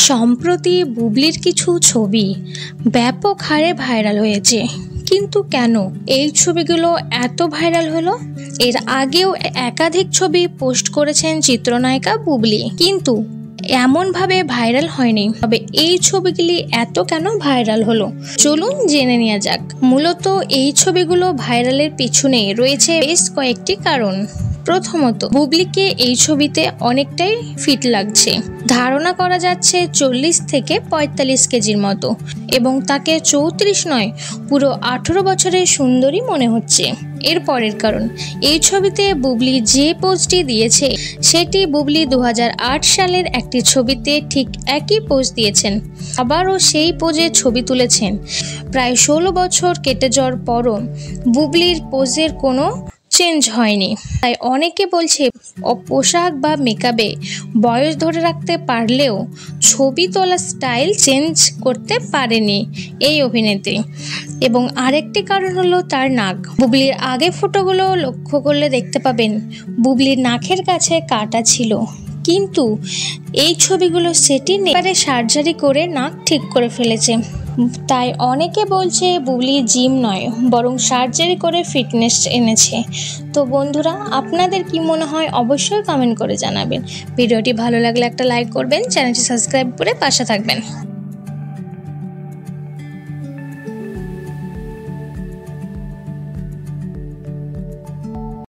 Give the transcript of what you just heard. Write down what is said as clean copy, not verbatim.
সম্প্রতি বুবলির কিছু ছবি ব্যাপক হারে ভাইরাল হয়েছে, কিন্তু কেন এই ছবিগুলো এত ভাইরাল হলো? এর আগেও একাধিক ছবি পোস্ট করেছেন চিত্রনায়িকা বুবলি, কিন্তু এমনভাবে ভাইরাল হয়নি। তবে এই ছবিগুলি এত কেন ভাইরাল হলো, চলুন জেনে নেওয়া যাক। মূলত এই ছবিগুলো ভাইরালের পিছনে রয়েছে বেশ কয়েকটি কারণ। প্রথমত, বুবলিকে এই ছবিতে অনেকটাই ফিট লাগছে। ধারণা করা যাচ্ছে 40 থেকে 45 কেজির মতো, এবং তাকে 34 নয়, পুরো 18 বছরের সুন্দরী মনে হচ্ছে। এর পরের কারণ, এই ছবিতে বুবলি যে পোজটি দিয়েছে সেটি বুবলি 2008 সালের একটি ছবিতে ঠিক একই পোজ দিয়েছেন। আবারও সেই পোজে ছবি তুলেছেন। প্রায় 16 বছর কেটে যাওয়ার পরও বুবলির পোজের কোনো চেঞ্জ হয়নি। তাই অনেকে বলছে পোশাক বা মেকআপে বয়স ধরে রাখতে পারলেও ছবি তোলা স্টাইল চেঞ্জ করতে পারেনি এই অভিনেত্রী। এবং আরেকটি কারণ হলো তার নাক। বুবলির আগে ফটোগুলো লক্ষ্য করলে দেখতে পাবেন বুবলির নাকের কাছে কাটা ছিল, কিন্তু এই ছবিগুলো সেটি এবারে সার্জারি করে নাক ঠিক করে ফেলেছে। তাই অনেকে বলছে বুবলি জিম নয়, বরং সার্জারি করে ফিটনেস এনেছে। তো বন্ধুরা, আপনাদের কি মনে হয় অবশ্যই কমেন্ট করে জানাবেন। ভিডিওটি ভালো লাগলে একটা লাইক করবেন, চ্যানেলটি সাবস্ক্রাইব করে পাশে থাকবেন।